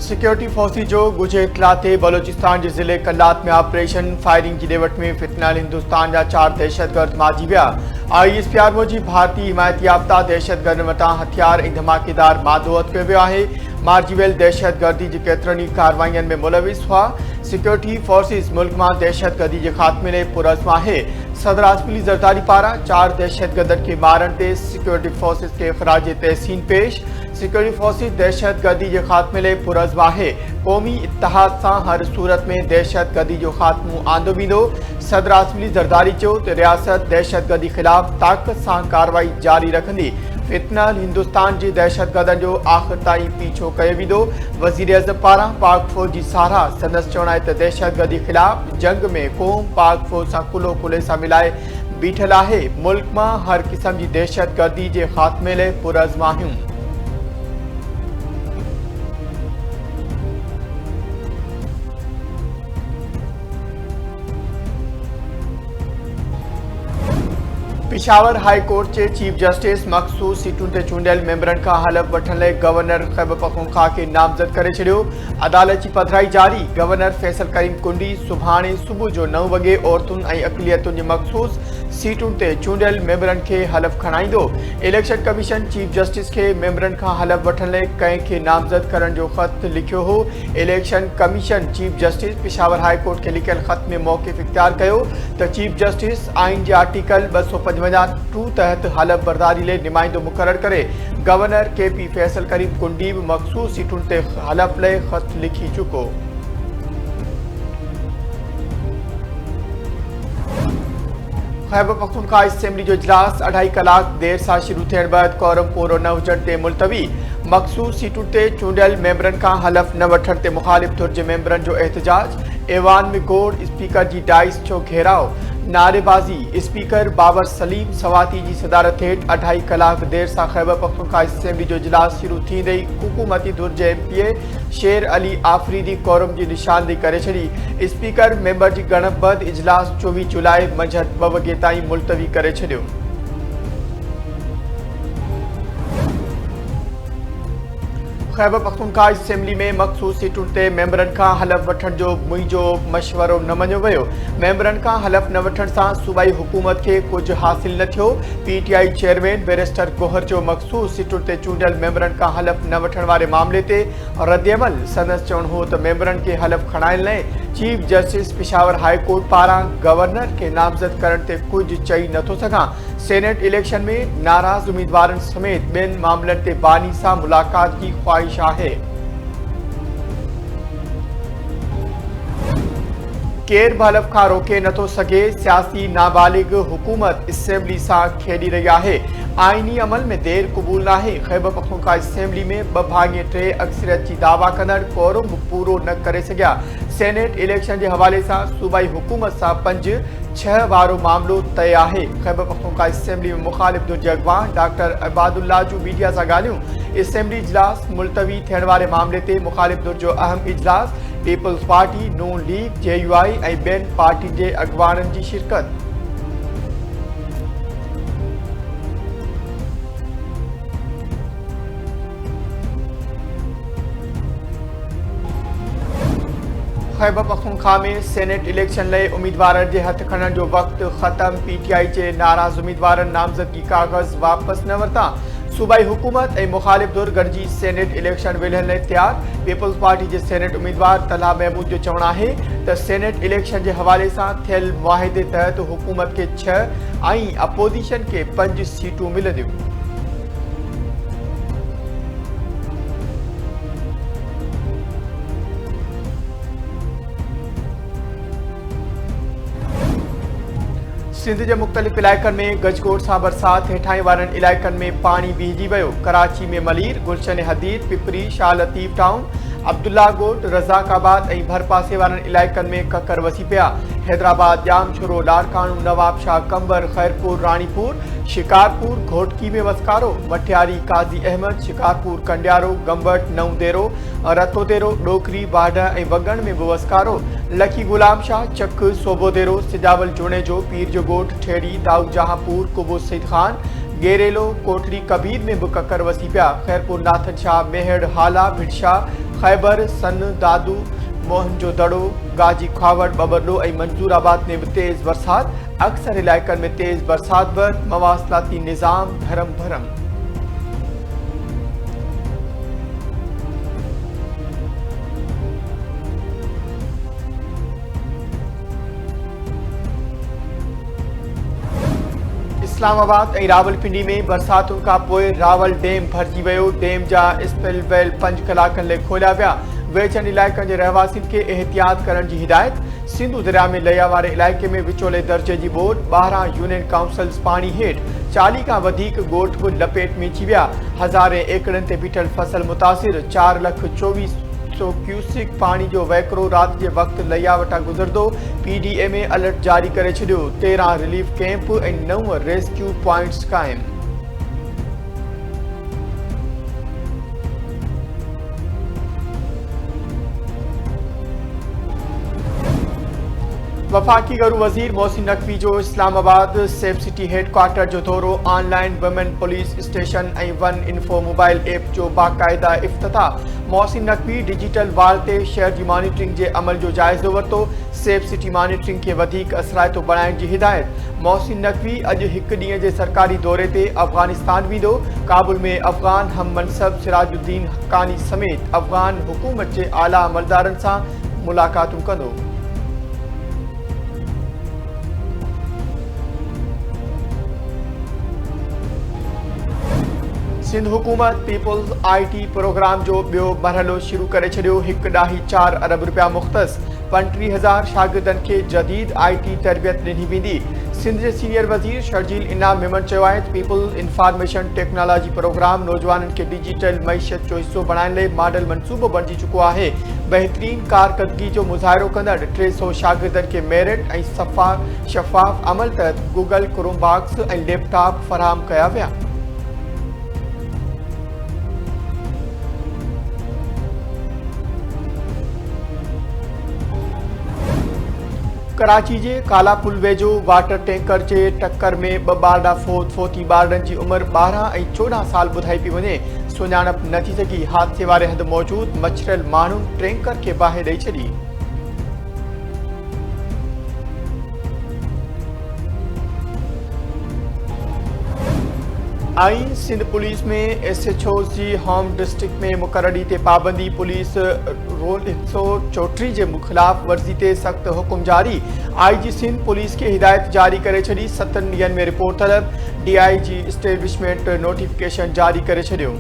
Security forces जो गुझे इतला थे बलोचिस्तान के ज़िले कल्लात में ऑपरेशन फायरिंग की डेवट में फितनल हिंदुस्तान जा 4 दहशतगर्द मारी विया। ISPR मूजिब भारतीय हिमायत याफ्ता दहशतगर्द वटां हथियार ऐं धमाकेदार मादो हथ कयो वियो आहे। मारिजी वियल दहशतगर्दी जी केतिरनि ई कार्रवाईअनि में मुलविस हुआ। सिक्योरिटी फोर्सिस मुल्क में दहशतगर्दी के खात्मे लाइ पुरज़्म आहे। सदर आसिफ अली ज़रदारी पारां 4 दहशतगर्दनि के मारण ते सिक्योरिटी फोर्सिस के ख़राज तहसीन पेश। सिक्योरिटी फोर्सिस दहशतगर्दी के खात्मे लाइ पुरज़्म आहे। क़ौमी इत्तिहाद सां हर सूरत में दहशतगर्दी जो खात्मो आंदो वेंदो। सदर आसिफ अली ज़रदारी चयो त रियासत दहशतगर्दी ख़िलाफ़ ताक़त सां कार्रवाई जारी रखंदी। फितनल हिंदुस्तान जी दहशतगर्दनि जो आख़िर ताईं पीछो कयो वेंदो। वज़ीर आज़म पारां पाक फ़ौज जी साराह। संदसि चवणु आहे त दहशतगर्दी ख़िलाफ़ जंग में क़ौम पाक फ़ौज सां कुल्हो कुल्हे सां मिलाए बीठल आहे। मुल्क में हर क़िस्म जी दहशतगर्दी के ख़ात्मे लाइ पुरज़्म आहियूं। पेशावर हाई कोर्ट के चीफ जस्टिस मखसूस सीटुन ते चूंडियल मेंबरन का हलफ वठण लाइ गवर्नर खैबर पख्तूनख्वा के नामज़द करे छड़ियो। अदालत की पधराई जारी। गवर्नर फैसल करीम कुंडी सुभाणे सुबह जो 9 वगे औरतुन ऐं अक़लियतुन जी मखसूस सीटुन ते चूंडियल मेंबरन के हलफ खणाईंदो। इलेक्शन कमीशन चीफ जस्टिस के मेंबरन का हलफ वठण लाइ कंहिंखे नामज़द करण जो ख़त लिखियो हो। Election commission chief justice Peshawar high court के लिखियल ख़त में मौक़िफ़ इख्तियार कयो त चीफ जस्टिस आइन के आर्टिकल 255 तहत हलफ बर्दारी लाइ नुमाइंदो मुक़रर करे। गवर्नर KP फैसल करीम कुंडी भी मखसूस सीटुन ते हलफ लाइ ख़त लिखी चुको। खैबर पख्तूनख्वा असेंबली जो इजलास 2.5 कलाक देर से शुरू थियण बैदि कोरम पूरो न हुजण ते मुलतवी। मखसूस सीटुन ते चूंडियल मेंबरन का हलफ न वठण ते मुखालिफ धुर जे मेंबरन जो एहतजाज। ऐवान में गोड़ स्पीकर जी डाइस जो घेराव। नारेबाजी। स्पीकर बाबर सलीम सवाती की सदारत हेठ 2.5 कलाक देर से खैबर पख्तूनख्वा असेंबली जो इजलास शुरू थींदे हुकूमती धुर जे MPA शेर अली आफरीदी कोरम की निशानदेही करे छड़ी। स्पीकर मेंबर की गणप बैदि इजलास 24 जुलाई मंझंदि 2 वगे ताईं मुलतवी करे छड़ियो। खैबर पख्तूनख्वा असेंबली में मखसूस सीटुन ते मेंबरन का हलफ वठण जो मुंहिंजो मशवरो न मञियो वियो। मेंबरन का हलफ न वठण सां सूबाई हुकूमत के कुछ हासिल न थियो। PTI चेयरमैन बैरिस्टर गोहर जो मखसूस सीटुन ते चूंडियल मेंबरन का हलफ न वठण वारे मामले ते रद्दअमल। संदसि चवणु हो त मेंबरन के हलफ खणाइण लाइ chief justice Peshawar high court पारां गवर्नर के नामज़द करण ते कुछ चई नथो सघां। सेनेट इलेक्शन में नाराज़ उम्मीदवारन समेत ॿियनि मामलनि ते बानी सां मुलाकात की ख्वाहिश आहे। केर भी हलफ खां रोके नथो सघे। सियासी नाबालिग हुकूमत असेंबली सां खेॾी रही आहे। आइनी अमल में देर क़बूल नाहे। खैबर पख्तूनख्वा असेंबली में 2/3 अक्सरियत की दावा कंदड़ कोरम पूरो न करे सघिया। सेनेट इलेक्शन के हवाले से सूबाई हुकूमत से 5-6 वारो मामलो तय आहे। खैबर पख्तूनख्वा असेंबली में मुखालिफ धुर जे अगवान डॉक्टर इबादुल्ला जूं मीडिया सां ॻाल्हियूं। असेंबली इजलास मुलतवी थियण वारे मामले ते मुखालिफ धुर जो अहम इजलास। पीपल्स पार्टी, नून लीग, JUI ऐं ॿियनि पार्टियुनि जे अगवाननि जी शिरकत। खैबर पख्तूनख्वा में सेनेट इलेक्शन लाइ उम्मीदवारनि जे हथ खणण जो वक़्तु ख़त्म। PTI जे नाराज़ उम्मीदवारनि नामज़दगी कागज़ वापस न वरिता। सूबाई हुकूमत ऐं मुखालिफ धुर गॾिजी सेनेट इलेक्शन विढ़ण लाइ तैयार। पीपल्स पार्टी के सेनेट उम्मीदवार तलहा महमूद जो चवणु आहे त सेनेट इलेक्शन के हवाले से थियल मुआहिदे तहत हुकूमत के 6 ऐं अपोजिशन के 5 सीटूं मिलंदियूं। सिंध के मुख्तलिफ़ इलाइक़नि में गजगोड़ सां बरसात। हेठाई वारनि इलाइक़नि में पानी बीहजी वियो। कराची में मलीर, गुलशन हदीद, पिपरी, शाह लतीफ़ टाउन, अब्दुल्ला गोट, रज़ाकाबाद ऐं भरपासे वारनि इलाइक़नि में ककर वसी पिया। हैदराबाद, जामछुरो, लाड़काणू, नवाबशाह, कंबर, खैरपुर, रानीपुर, शिकारपुर, घोटकी में वसकारो। मठियारी, काज़ी अहमद, शिकारपुर, कंडियारो, गंबट, नऊदेरो, रतोदेरो, डोकरी, बाढा ऐं वगण में भी वसकारो। लखी गुलाम शाह, चक, सोबोदेरो, सिजावल जुणेजो, पीर जो गोठ, ठेड़ी, दाऊद जहांपुर, कुबो सईद खान, गेरेलो, कोठरी, कबीर में भी ककर वसी पिया। खैरपुर, नाथन शाह, मेहड़, हाला, भिटशा, खैबर, सन, दादू, मोहनजोदड़ो, गाजी खावड़, बबरलो ऐं मंसूराबाद में भी तेज बरसात। अक्सर इलाइक़नि में तेज बरसात बैदि मवासिलाती निज़ाम धरम भरम। इस्लामाबाद ऐं रावलपिंडी में बरसातुनि खां पोइ रावल डैम भरिजी वियो। डैम जा स्पिलवेल 5 कलाकनि लाइ खोलिया विया। वेझनि इलाइक़नि जे रहवासियुनि खे एहतियात करण जी हिदायत। सिंधु दरिया में लया वारे इलाइक़े में विचोले दर्जे जी ॿोॾि। 12 यूनियन काउंसिल्स पाणी हेठि। 40 खां वधीक ॻोठ बि लपेट में अची विया। हज़ारे एकड़नि ते बीठल फसल मुतासिर। 4,24,000 क्यूसिक पानी जो वैकिरो रात के वक्त लया वटा गुजरदो। PDMA अलर्ट जारी करे छॾियो। 13 रिलीफ कैंप ऐं 9 रेस्क्यू पॉइंट्स क़ाइम। वफाकी गरू वज़ीर मोहसिन नकवी जो इस्लामाबाद सेफ सिटी हेडक्वार्टर जो दौरो। ऑनलाइन वुमेन पुलिस स्टेशन ऐं वन इन्फो मोबाइल ऐप जो बाक़ायदा इफ्तिताह। मोहसिन नकवी डिजिटल वाल ते शहर जी मॉनिटरिंग जे अमल जो जाइज़ो वरितो। सेफ सिटी मॉनिटरिंग खे वधीक असराइतो बणाइण जी हिदायत। मोहसिन नकवी अॼु हिकु ॾींहं जे सरकारी दौरे ते अफ़गानिस्तान वेंदो। काबुल में अफ़गान हम मनसब सिराजुद्दीन हक़ानी समेत अफ़गान हुकूमत जे आला अमलदारनि सां मुलाक़ातूं कंदो। सिंध हुकूमत पीपुल्स IT प्रोग्राम जो ॿियो मरहलो शुरू करे छॾियो। 1.4 अरब रुपया मुख़्तस। 35,000 शागिर्दनि खे जदीद IT तरबियत ॾिनी वेंदी। सिंध जे सीनियर वज़ीर शर्जील इनाम मेमन चयो आहे त पीपुल्स इंफॉर्मेशन टेक्नोलॉजी प्रोग्राम नौजवाननि खे डिजिटल मईशत जो हिसो बणाइण लाइ मॉडल मंसूबो बणिजी चुको आहे। बहितरीन कारकर्दगी जो मुज़ाहिरो कंदड़ 300 शागिर्दनि खे मेरिट ऐं शफ़ाफ़ अमल तहत गूगल क्रोमबॉक्स ऐं लैपटॉप फ़राहम कया विया। कराची जे काला पुल वेझो वाटर टैंकर जे टक्कर में 2 ॿारड़ा फोत। फोती ॿारनि जी उमिरि 12 ऐं 14 साल ॿुधाई पई वञे। सुञाणप न थी सघी। हादसे वारे हंधि मौजूद मछरियल माण्हुनि टैंकर खे बाहि ॾेई छॾी। आई सिंध पुलिस में SHOs जी होम डिस्ट्रिक्ट में मुक़ररी ते पाबंदी। पुलिस रोल 134 जे ख़िलाफ़ वर्ज़ी ते सख़्त हुकुम जारी। IG सिंध पुलिस खे हिदायत जारी करे छॾी। 7 ॾींहनि में रिपोर्ट तलब। DIG एस्टेब्लिशमेंट नोटिफिकेशन जारी करे छॾियो।